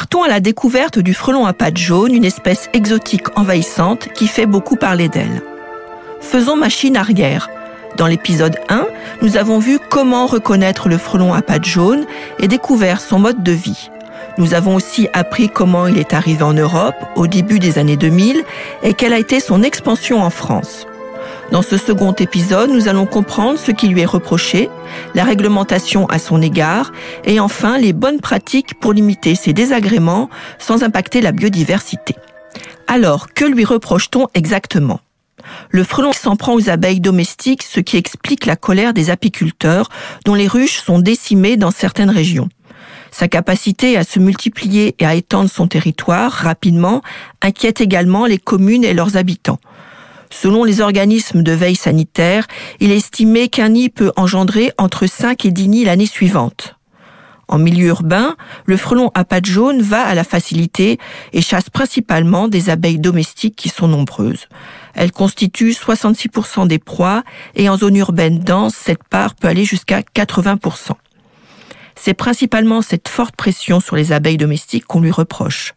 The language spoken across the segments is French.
Partons à la découverte du frelon à pattes jaunes, une espèce exotique envahissante qui fait beaucoup parler d'elle. Faisons machine arrière. Dans l'épisode 1, nous avons vu comment reconnaître le frelon à pattes jaunes et découvert son mode de vie. Nous avons aussi appris comment il est arrivé en Europe au début des années 2000 et quelle a été son expansion en France. Dans ce second épisode, nous allons comprendre ce qui lui est reproché, la réglementation à son égard et enfin les bonnes pratiques pour limiter ses désagréments sans impacter la biodiversité. Alors, que lui reproche-t-on exactement ? Le frelon s'en prend aux abeilles domestiques, ce qui explique la colère des apiculteurs dont les ruches sont décimées dans certaines régions. Sa capacité à se multiplier et à étendre son territoire rapidement inquiète également les communes et leurs habitants. Selon les organismes de veille sanitaire, il est estimé qu'un nid peut engendrer entre 5 et 10 nids l'année suivante. En milieu urbain, le frelon à pattes jaunes va à la facilité et chasse principalement des abeilles domestiques qui sont nombreuses. Elles constituent 66% des proies et en zone urbaine dense, cette part peut aller jusqu'à 80%. C'est principalement cette forte pression sur les abeilles domestiques qu'on lui reproche.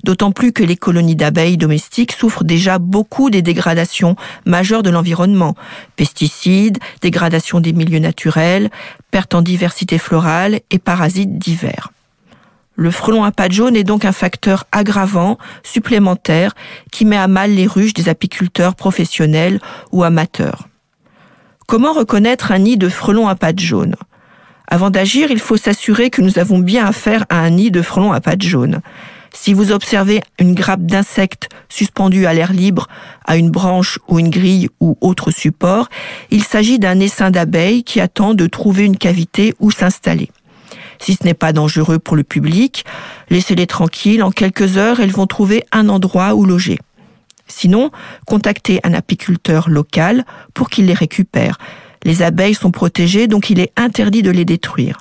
D'autant plus que les colonies d'abeilles domestiques souffrent déjà beaucoup des dégradations majeures de l'environnement. Pesticides, dégradation des milieux naturels, perte en diversité florale et parasites divers. Le frelon à pattes jaunes est donc un facteur aggravant, supplémentaire, qui met à mal les ruches des apiculteurs professionnels ou amateurs. Comment reconnaître un nid de frelon à pattes jaunes ? Avant d'agir, il faut s'assurer que nous avons bien affaire à un nid de frelon à pattes jaunes. Si vous observez une grappe d'insectes suspendue à l'air libre, à une branche ou une grille ou autre support, il s'agit d'un essaim d'abeilles qui attend de trouver une cavité où s'installer. Si ce n'est pas dangereux pour le public, laissez-les tranquilles, en quelques heures, elles vont trouver un endroit où loger. Sinon, contactez un apiculteur local pour qu'il les récupère. Les abeilles sont protégées, donc il est interdit de les détruire.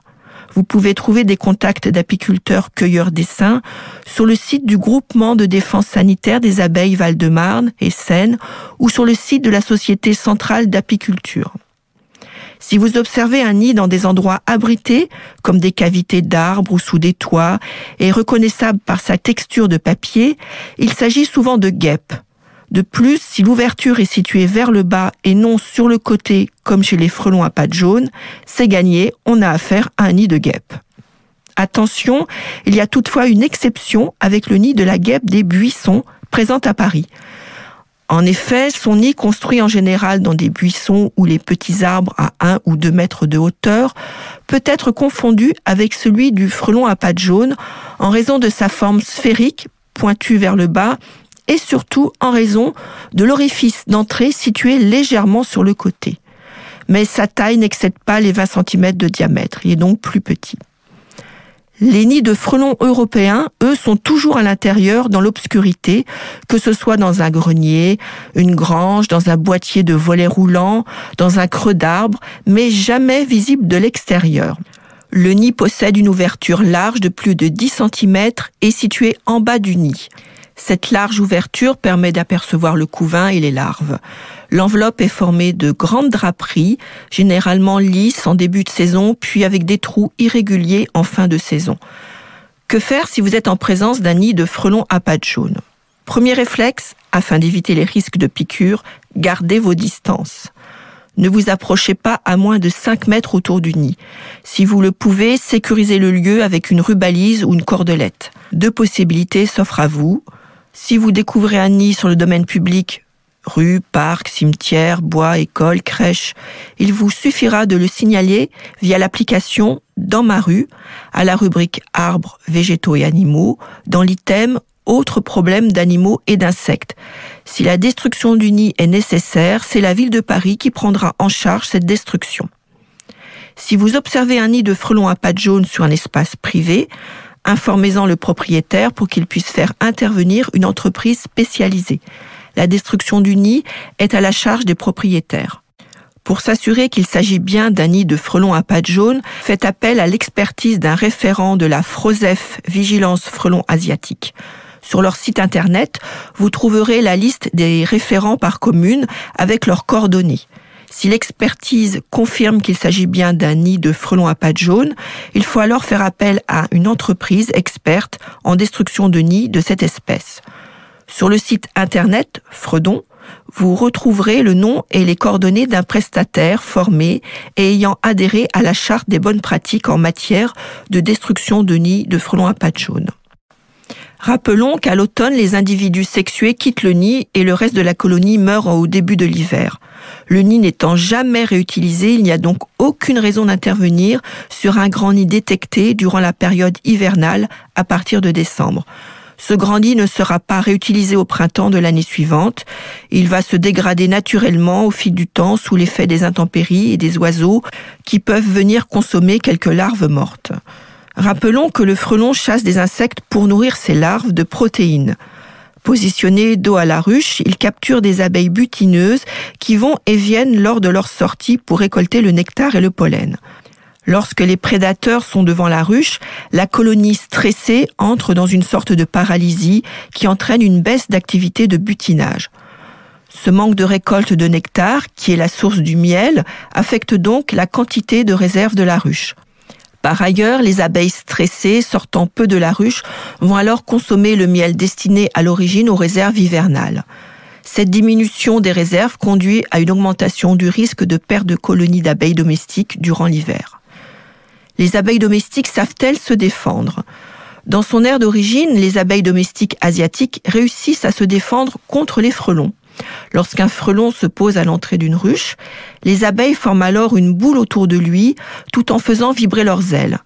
Vous pouvez trouver des contacts d'apiculteurs cueilleurs d'essaims sur le site du groupement de défense sanitaire des abeilles Val-de-Marne et Seine ou sur le site de la Société centrale d'apiculture. Si vous observez un nid dans des endroits abrités, comme des cavités d'arbres ou sous des toits, et reconnaissable par sa texture de papier, il s'agit souvent de guêpes. De plus, si l'ouverture est située vers le bas et non sur le côté, comme chez les frelons à pattes jaunes, c'est gagné, on a affaire à un nid de guêpe. Attention, il y a toutefois une exception avec le nid de la guêpe des buissons, présente à Paris. En effet, son nid, construit en général dans des buissons ou les petits arbres à 1 ou 2 mètres de hauteur, peut être confondu avec celui du frelon à pattes jaunes en raison de sa forme sphérique, pointue vers le bas, et surtout en raison de l'orifice d'entrée situé légèrement sur le côté. Mais sa taille n'excède pas les 20 cm de diamètre, il est donc plus petit. Les nids de frelons européens, eux, sont toujours à l'intérieur dans l'obscurité, que ce soit dans un grenier, une grange, dans un boîtier de volets roulants, dans un creux d'arbre, mais jamais visible de l'extérieur. Le nid possède une ouverture large de plus de 10 cm et située en bas du nid. Cette large ouverture permet d'apercevoir le couvain et les larves. L'enveloppe est formée de grandes draperies, généralement lisses en début de saison, puis avec des trous irréguliers en fin de saison. Que faire si vous êtes en présence d'un nid de frelons à pattes jaunes ? Premier réflexe, afin d'éviter les risques de piqûres, gardez vos distances. Ne vous approchez pas à moins de 5 mètres autour du nid. Si vous le pouvez, sécurisez le lieu avec une rubalise ou une cordelette. 2 possibilités s'offrent à vous. Si vous découvrez un nid sur le domaine public, rue, parc, cimetière, bois, école, crèche, il vous suffira de le signaler via l'application « Dans ma rue » à la rubrique « Arbres, végétaux et animaux » dans l'item « Autres problèmes d'animaux et d'insectes ». Si la destruction du nid est nécessaire, c'est la ville de Paris qui prendra en charge cette destruction. Si vous observez un nid de frelons à pattes jaunes sur un espace privé, informez-en le propriétaire pour qu'il puisse faire intervenir une entreprise spécialisée. La destruction du nid est à la charge des propriétaires. Pour s'assurer qu'il s'agit bien d'un nid de frelons à pattes jaunes, faites appel à l'expertise d'un référent de la FROSEF Vigilance Frelons Asiatiques. Sur leur site internet, vous trouverez la liste des référents par commune avec leurs coordonnées. Si l'expertise confirme qu'il s'agit bien d'un nid de frelons à pattes jaunes, il faut alors faire appel à une entreprise experte en destruction de nids de cette espèce. Sur le site internet Fredon, vous retrouverez le nom et les coordonnées d'un prestataire formé et ayant adhéré à la charte des bonnes pratiques en matière de destruction de nids de frelons à pattes jaunes. Rappelons qu'à l'automne, les individus sexués quittent le nid et le reste de la colonie meurt au début de l'hiver. Le nid n'étant jamais réutilisé, il n'y a donc aucune raison d'intervenir sur un grand nid détecté durant la période hivernale à partir de décembre. Ce grand nid ne sera pas réutilisé au printemps de l'année suivante. Il va se dégrader naturellement au fil du temps sous l'effet des intempéries et des oiseaux qui peuvent venir consommer quelques larves mortes. Rappelons que le frelon chasse des insectes pour nourrir ses larves de protéines. Positionné dos à la ruche, il capture des abeilles butineuses qui vont et viennent lors de leur sortie pour récolter le nectar et le pollen. Lorsque les prédateurs sont devant la ruche, la colonie stressée entre dans une sorte de paralysie qui entraîne une baisse d'activité de butinage. Ce manque de récolte de nectar, qui est la source du miel, affecte donc la quantité de réserve de la ruche. Par ailleurs, les abeilles stressées sortant peu de la ruche vont alors consommer le miel destiné à l'origine aux réserves hivernales. Cette diminution des réserves conduit à une augmentation du risque de perte de colonies d'abeilles domestiques durant l'hiver. Les abeilles domestiques savent-elles se défendre ? Dans son aire d'origine, les abeilles domestiques asiatiques réussissent à se défendre contre les frelons. Lorsqu'un frelon se pose à l'entrée d'une ruche, les abeilles forment alors une boule autour de lui tout en faisant vibrer leurs ailes.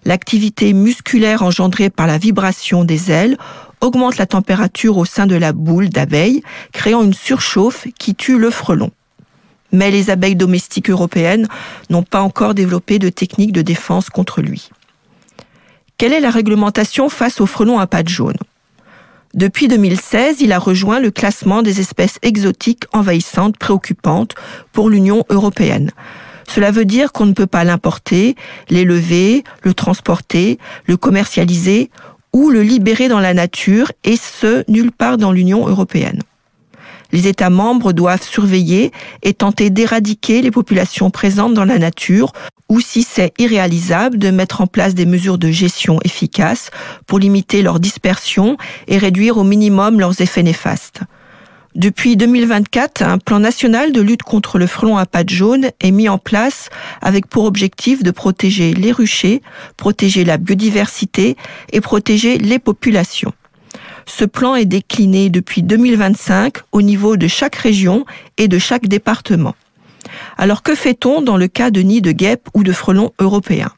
L'activité musculaire engendrée par la vibration des ailes augmente la température au sein de la boule d'abeilles, créant une surchauffe qui tue le frelon. Mais les abeilles domestiques européennes n'ont pas encore développé de technique de défense contre lui. Quelle est la réglementation face aux frelons à pattes jaunes ? Depuis 2016, il a rejoint le classement des espèces exotiques envahissantes préoccupantes pour l'Union européenne. Cela veut dire qu'on ne peut pas l'importer, l'élever, le transporter, le commercialiser ou le libérer dans la nature, et ce, nulle part dans l'Union européenne. Les États membres doivent surveiller et tenter d'éradiquer les populations présentes dans la nature, ou si c'est irréalisable, de mettre en place des mesures de gestion efficaces pour limiter leur dispersion et réduire au minimum leurs effets néfastes. Depuis 2024, un plan national de lutte contre le frelon à pattes jaunes est mis en place avec pour objectif de protéger les ruchers, protéger la biodiversité et protéger les populations. Ce plan est décliné depuis 2025 au niveau de chaque région et de chaque département. Alors que fait-on dans le cas de nids de guêpes ou de frelons européens ?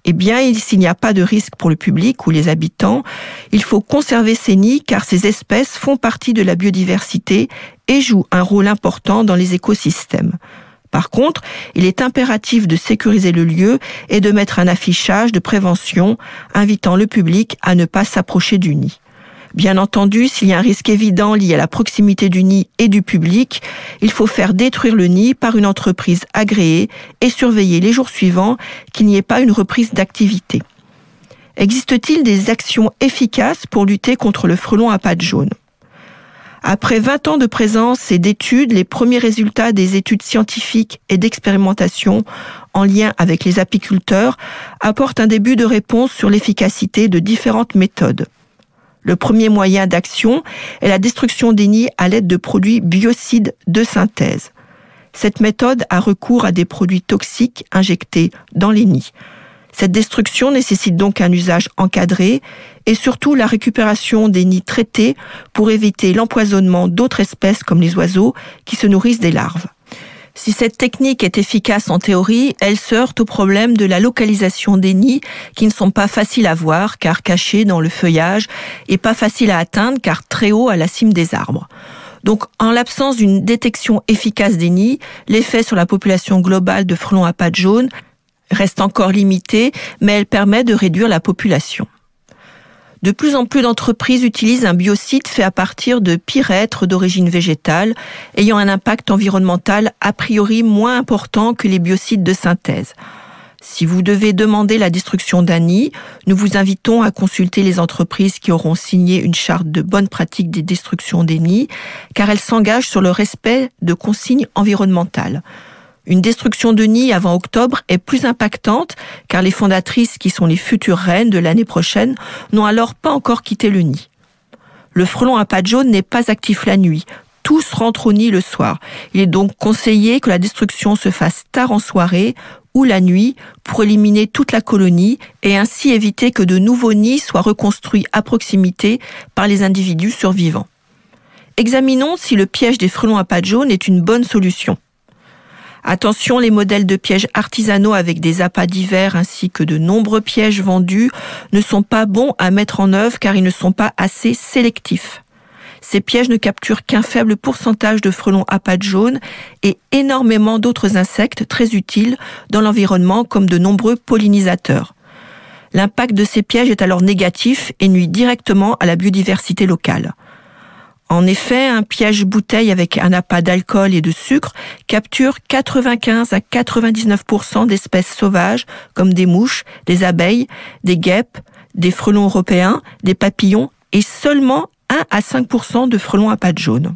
Eh bien, s'il n'y a pas de risque pour le public ou les habitants, il faut conserver ces nids car ces espèces font partie de la biodiversité et jouent un rôle important dans les écosystèmes. Par contre, il est impératif de sécuriser le lieu et de mettre un affichage de prévention invitant le public à ne pas s'approcher du nid. Bien entendu, s'il y a un risque évident lié à la proximité du nid et du public, il faut faire détruire le nid par une entreprise agréée et surveiller les jours suivants qu'il n'y ait pas une reprise d'activité. Existe-t-il des actions efficaces pour lutter contre le frelon à pattes jaunes ? Après 20 ans de présence et d'études, les premiers résultats des études scientifiques et d'expérimentation en lien avec les apiculteurs apportent un début de réponse sur l'efficacité de différentes méthodes. Le premier moyen d'action est la destruction des nids à l'aide de produits biocides de synthèse. Cette méthode a recours à des produits toxiques injectés dans les nids. Cette destruction nécessite donc un usage encadré et surtout la récupération des nids traités pour éviter l'empoisonnement d'autres espèces comme les oiseaux qui se nourrissent des larves. Si cette technique est efficace en théorie, elle se heurte au problème de la localisation des nids qui ne sont pas faciles à voir car cachés dans le feuillage et pas faciles à atteindre car très haut à la cime des arbres. Donc, en l'absence d'une détection efficace des nids, l'effet sur la population globale de frelons à pattes jaunes reste encore limité, mais elle permet de réduire la population. De plus en plus d'entreprises utilisent un biocide fait à partir de pyrèthres d'origine végétale, ayant un impact environnemental a priori moins important que les biocides de synthèse. Si vous devez demander la destruction d'un nid, nous vous invitons à consulter les entreprises qui auront signé une charte de bonne pratique des destructions des nids, car elles s'engagent sur le respect de consignes environnementales. Une destruction de nid avant octobre est plus impactante car les fondatrices, qui sont les futures reines de l'année prochaine, n'ont alors pas encore quitté le nid. Le frelon à pattes jaunes n'est pas actif la nuit. Tous rentrent au nid le soir. Il est donc conseillé que la destruction se fasse tard en soirée ou la nuit pour éliminer toute la colonie et ainsi éviter que de nouveaux nids soient reconstruits à proximité par les individus survivants. Examinons si le piège des frelons à pattes jaunes est une bonne solution. Attention, les modèles de pièges artisanaux avec des appâts divers ainsi que de nombreux pièges vendus ne sont pas bons à mettre en œuvre car ils ne sont pas assez sélectifs. Ces pièges ne capturent qu'un faible pourcentage de frelons à pattes jaunes et énormément d'autres insectes très utiles dans l'environnement comme de nombreux pollinisateurs. L'impact de ces pièges est alors négatif et nuit directement à la biodiversité locale. En effet, un piège bouteille avec un appât d'alcool et de sucre capture 95 à 99% d'espèces sauvages comme des mouches, des abeilles, des guêpes, des frelons européens, des papillons et seulement 1 à 5% de frelons à pattes jaunes.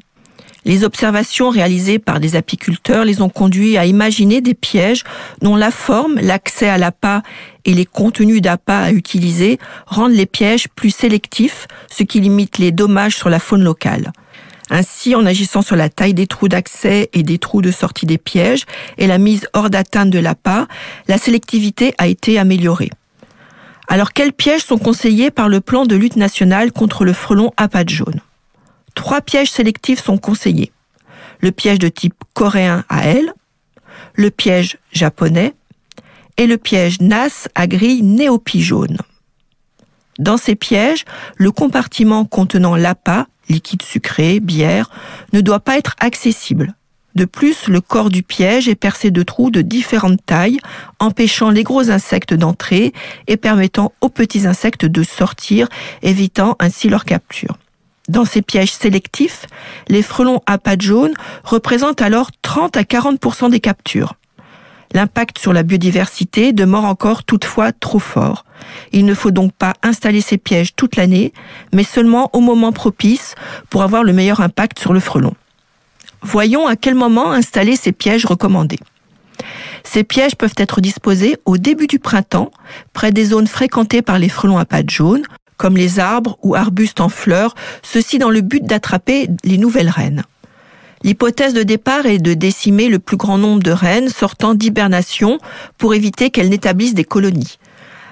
Les observations réalisées par des apiculteurs les ont conduits à imaginer des pièges dont la forme, l'accès à l'appât et les contenus d'appât à utiliser rendent les pièges plus sélectifs, ce qui limite les dommages sur la faune locale. Ainsi, en agissant sur la taille des trous d'accès et des trous de sortie des pièges et la mise hors d'atteinte de l'appât, la sélectivité a été améliorée. Alors, quels pièges sont conseillés par le plan de lutte nationale contre le frelon à pattes jaunes ? 3 pièges sélectifs sont conseillés. Le piège de type coréen à ailes, le piège japonais et le piège NAS à grille néopie jaune. Dans ces pièges, le compartiment contenant l'appât, liquide sucré, bière, ne doit pas être accessible. De plus, le corps du piège est percé de trous de différentes tailles, empêchant les gros insectes d'entrer et permettant aux petits insectes de sortir, évitant ainsi leur capture. Dans ces pièges sélectifs, les frelons à pattes jaunes représentent alors 30 à 40% des captures. L'impact sur la biodiversité demeure encore toutefois trop fort. Il ne faut donc pas installer ces pièges toute l'année, mais seulement au moment propice pour avoir le meilleur impact sur le frelon. Voyons à quel moment installer ces pièges recommandés. Ces pièges peuvent être disposés au début du printemps, près des zones fréquentées par les frelons à pattes jaunes, comme les arbres ou arbustes en fleurs, ceci dans le but d'attraper les nouvelles reines. L'hypothèse de départ est de décimer le plus grand nombre de reines sortant d'hibernation pour éviter qu'elles n'établissent des colonies.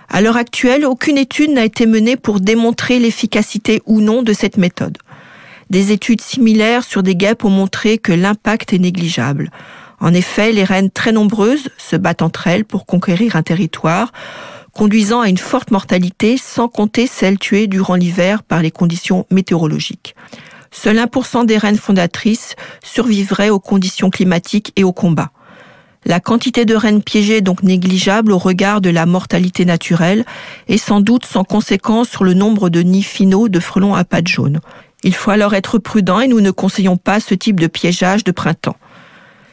À l'heure actuelle, aucune étude n'a été menée pour démontrer l'efficacité ou non de cette méthode. Des études similaires sur des guêpes ont montré que l'impact est négligeable. En effet, les reines très nombreuses se battent entre elles pour conquérir un territoire, conduisant à une forte mortalité sans compter celles tuées durant l'hiver par les conditions météorologiques. Seul 1% des reines fondatrices survivraient aux conditions climatiques et au combat. La quantité de reines piégées est donc négligeable au regard de la mortalité naturelle et sans doute sans conséquence sur le nombre de nids finaux de frelons à pattes jaunes. Il faut alors être prudent et nous ne conseillons pas ce type de piégeage de printemps.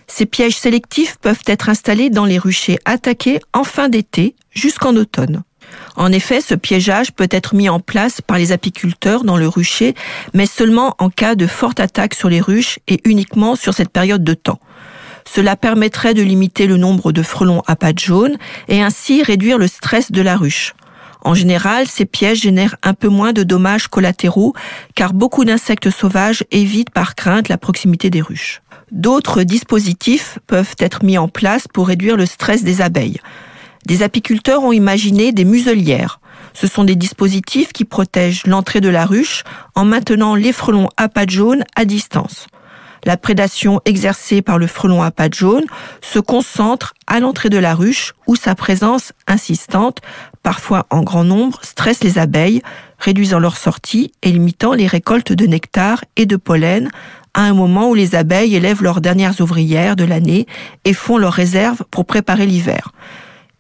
Ces pièges sélectifs peuvent être installés dans les ruchers attaqués en fin d'été jusqu'en automne. En effet, ce piégeage peut être mis en place par les apiculteurs dans le rucher, mais seulement en cas de forte attaque sur les ruches et uniquement sur cette période de temps. Cela permettrait de limiter le nombre de frelons à pattes jaunes et ainsi réduire le stress de la ruche. En général, ces pièges génèrent un peu moins de dommages collatéraux car beaucoup d'insectes sauvages évitent par crainte la proximité des ruches. D'autres dispositifs peuvent être mis en place pour réduire le stress des abeilles. Des apiculteurs ont imaginé des muselières. Ce sont des dispositifs qui protègent l'entrée de la ruche en maintenant les frelons à pattes jaunes à distance. La prédation exercée par le frelon à pattes jaunes se concentre à l'entrée de la ruche où sa présence insistante, parfois en grand nombre, stresse les abeilles, réduisant leur sortie et limitant les récoltes de nectar et de pollen à un moment où les abeilles élèvent leurs dernières ouvrières de l'année et font leurs réserves pour préparer l'hiver.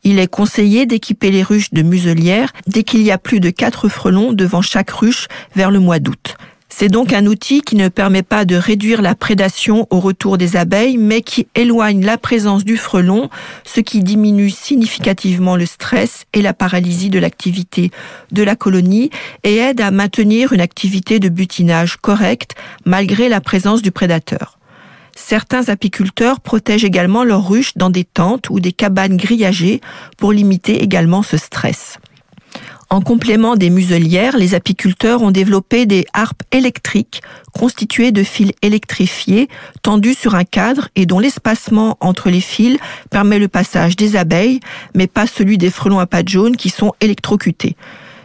Il est conseillé d'équiper les ruches de muselières dès qu'il y a plus de 4 frelons devant chaque ruche vers le mois d'août. C'est donc un outil qui ne permet pas de réduire la prédation au retour des abeilles, mais qui éloigne la présence du frelon, ce qui diminue significativement le stress et la paralysie de l'activité de la colonie et aide à maintenir une activité de butinage correcte malgré la présence du prédateur. Certains apiculteurs protègent également leurs ruches dans des tentes ou des cabanes grillagées pour limiter également ce stress. En complément des muselières, les apiculteurs ont développé des harpes électriques constituées de fils électrifiés tendus sur un cadre et dont l'espacement entre les fils permet le passage des abeilles, mais pas celui des frelons à pattes jaunes qui sont électrocutés.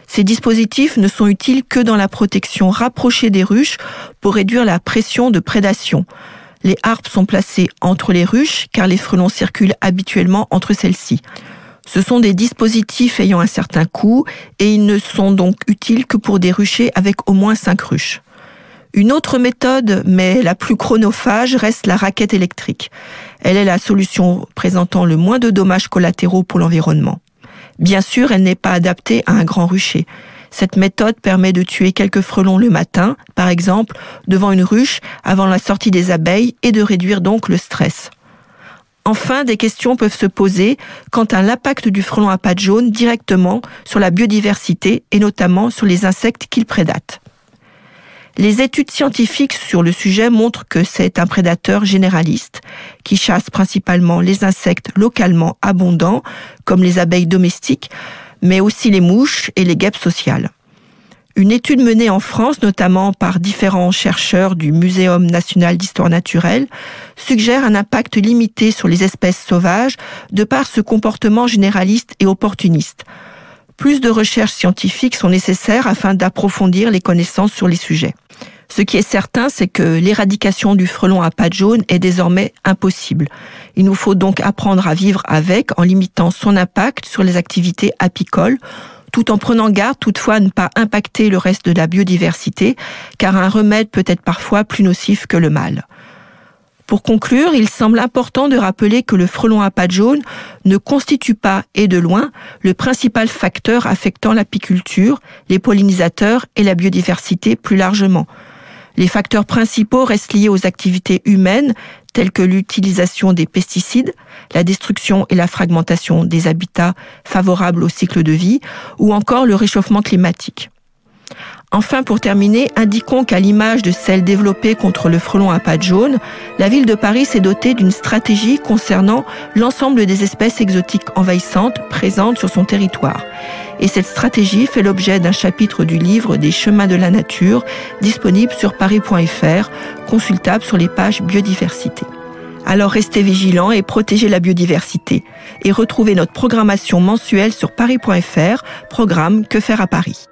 Ces dispositifs ne sont utiles que dans la protection rapprochée des ruches pour réduire la pression de prédation. Les harpes sont placées entre les ruches car les frelons circulent habituellement entre celles-ci. Ce sont des dispositifs ayant un certain coût et ils ne sont donc utiles que pour des ruchers avec au moins 5 ruches. Une autre méthode, mais la plus chronophage, reste la raquette électrique. Elle est la solution présentant le moins de dommages collatéraux pour l'environnement. Bien sûr, elle n'est pas adaptée à un grand rucher. Cette méthode permet de tuer quelques frelons le matin, par exemple, devant une ruche avant la sortie des abeilles et de réduire donc le stress. Enfin, des questions peuvent se poser quant à l'impact du frelon à pattes jaunes directement sur la biodiversité et notamment sur les insectes qu'il prédate. Les études scientifiques sur le sujet montrent que c'est un prédateur généraliste qui chasse principalement les insectes localement abondants comme les abeilles domestiques, mais aussi les mouches et les guêpes sociales. Une étude menée en France, notamment par différents chercheurs du Muséum national d'histoire naturelle, suggère un impact limité sur les espèces sauvages de par ce comportement généraliste et opportuniste. Plus de recherches scientifiques sont nécessaires afin d'approfondir les connaissances sur les sujets. Ce qui est certain, c'est que l'éradication du frelon à pattes jaunes est désormais impossible. Il nous faut donc apprendre à vivre avec en limitant son impact sur les activités apicoles, tout en prenant garde toutefois à ne pas impacter le reste de la biodiversité, car un remède peut être parfois plus nocif que le mal. Pour conclure, il semble important de rappeler que le frelon à pattes jaunes ne constitue pas, et de loin, le principal facteur affectant l'apiculture, les pollinisateurs et la biodiversité plus largement. Les facteurs principaux restent liés aux activités humaines, telles que l'utilisation des pesticides, la destruction et la fragmentation des habitats favorables au cycle de vie, ou encore le réchauffement climatique. Enfin, pour terminer, indiquons qu'à l'image de celle développée contre le frelon à pattes jaunes, la ville de Paris s'est dotée d'une stratégie concernant l'ensemble des espèces exotiques envahissantes présentes sur son territoire. Et cette stratégie fait l'objet d'un chapitre du livre des chemins de la nature, disponible sur paris.fr, consultable sur les pages biodiversité. Alors restez vigilants et protégez la biodiversité. Et retrouvez notre programmation mensuelle sur paris.fr, programme Que faire à Paris.